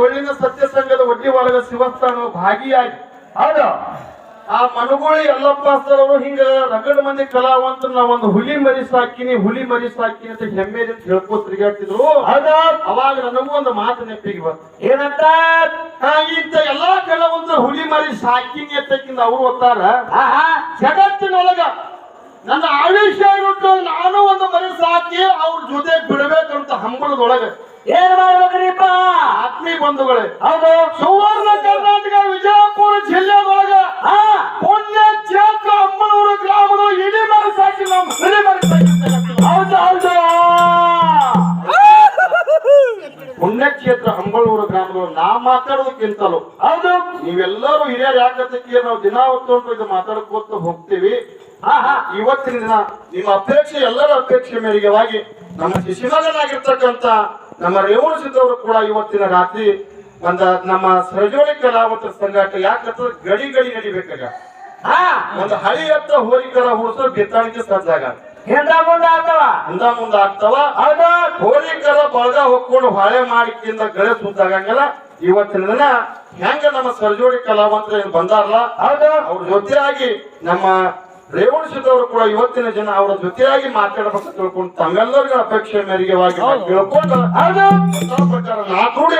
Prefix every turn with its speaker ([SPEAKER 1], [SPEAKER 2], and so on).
[SPEAKER 1] ಟೊಳ್ಳಿನ ಸತ್ಯ ಸಂಘದ ಒಡ್ಡಿ ಒಳಗ ಶಿವಸ್ಥಾನ ಭಾಗಿಯಾಗಿ
[SPEAKER 2] ಹೌದು
[SPEAKER 1] ಆ ಮನುಗೋಳಿ ಯಲ್ಲಪ್ಪ ಸರ್ ಅವರು ಹಿಂಗ ರಗಡ್ ಮಂದಿ ಕಲಾವಂತರು ನಾ ಒಂದು ಹುಲಿ ಮರಿ ಸಾಕಿನಿ ಅಂತ ಹೆಮ್ಮೆದಿಂದ ಹೇಳ್ಕೋತ ತಿರುಗಾಡ್ತಿದ್ರು.
[SPEAKER 2] ಹೌದು
[SPEAKER 1] ಅವಾಗ ನನಗೂ ಒಂದು ಮಾತು ನೆನಪಿಗೆ ಬಂತು.
[SPEAKER 2] ಏನಂತ?
[SPEAKER 1] ಇಂತ ಎಲ್ಲಾ ಕಲಾವಂತರು ಹುಲಿ ಮರಿ ಸಾಕಿನಿ ಅಂತಕ್ಕಿಂತ ಅವ್ರು ಓದ್ತಾರ
[SPEAKER 2] ಆಹಾ
[SPEAKER 1] ಜಗತ್ತಿನೊಳಗ ನನ್ನ ಆವೇಶ ಇರುಟ್ಟು ನಾನು ಒಂದು ಮರಿ ಸಾಕಿ ಅವ್ರ ಜೊತೆ ಬಿಡಬೇಕಂತ ಹಂಬಲದೊಳಗ
[SPEAKER 2] ಏನ್ ಮಾಡ್ಬೇಕ್ರಿಪ್ಪ
[SPEAKER 1] ಆತ್ಮೀಯ ಬಂಧುಗಳೇ.
[SPEAKER 2] ಹೌದು
[SPEAKER 1] ಸುವರ್ಣ ಕರ್ನಾಟಕ ವಿಜಯಪುರ ಜಿಲ್ಲೆಯೊಳಗ ಪುಣ್ಯ ಕ್ಷೇತ್ರ ಅಮ್ಮನೂರು ಗ್ರಾಮದ ಇಡೀ ಮರಿ ಸಾಕಿ
[SPEAKER 2] ಹೌದು ಹೌದು
[SPEAKER 1] ಪುಣ್ಯಕ್ಷೇತ್ರ ಹಂಬಳೂರು ಗ್ರಾಮದೊಳಗೆ ನಾ ಮಾತಾಡೋದಕ್ಕಿಂತಲೂ
[SPEAKER 2] ಹೌದು
[SPEAKER 1] ನೀವೆಲ್ಲರೂ ಹಿರಿಯರು ಯಾಕಂತಕ್ಕೆ ನಾವು ದಿನ ಹೊತ್ತು ಇದು ಮಾತಾಡ್ಕೋತ ಹೋಗ್ತೀವಿ. ಇವತ್ತಿನ ದಿನ ನಿಮ್ಮ ಅಪೇಕ್ಷೆ ಎಲ್ಲರ ಅಪೇಕ್ಷೆ ಮೇರೆಗೆವಾಗಿ ನಮ್ಮ ಶಿಶುಮಗನಾಗಿರ್ತಕ್ಕಂಥ ನಮ್ಮ ರೇವಣ ಸಿದ್ದವರು ಕೂಡ ಇವತ್ತಿನ ರಾತ್ರಿ ನಮ್ಮ ಸರಜೋಳಿ ಕಲಾವಂತರ ಸಂಘಟ ಯಾಕಂದ್ರೆ ಗಡಿ ನಡಿಬೇಕಾಗ ಒಂದು ಹಳಿ ಹತ್ತ ಹೋರಿಕರ ಹುಡ್ಸೋ ಬಿತ್ತಾಣಿಕೆ ಸಜ್ಜಾಗ
[SPEAKER 2] ಹಿಂದ ಮುಂದ
[SPEAKER 1] ಆಗ್ತಾವ. ಹೋರಿಕರ ಬಳಗ ಹೊಕ್ಕೊಂಡು ಹೊಳೆ ಮಾಡಿಕಿಂದ ಗಳೆ ಸುದ್ದಾಗಂಗಿಲ್ಲ. ಇವತ್ತಿನ ದಿನ ಹೆಂಗ ನಮ್ಮ ಸರಜೋಳಿ ಕಲಾವಂತರ ಬಂದಾರಲ್ಲ ಅವ್ರ ಜೊತೆಯಾಗಿ ನಮ್ಮ ರೇವಣ ಸಿದ್ದವರು ಕೂಡ ಇವತ್ತಿನ ಜನ ಅವರ ಜೊತೆಯಾಗಿ ಮಾತಾಡಬೇಕು ತಿಳ್ಕೊಂಡು ತಮ್ಮೆಲ್ಲರಿಗೂ ಅಪೇಕ್ಷೆ ಮೇರೆಗೆ ತಿಳ್ಕೊಂಡು ಪ್ರಕಾರ ನಾ ಕೂಡಿ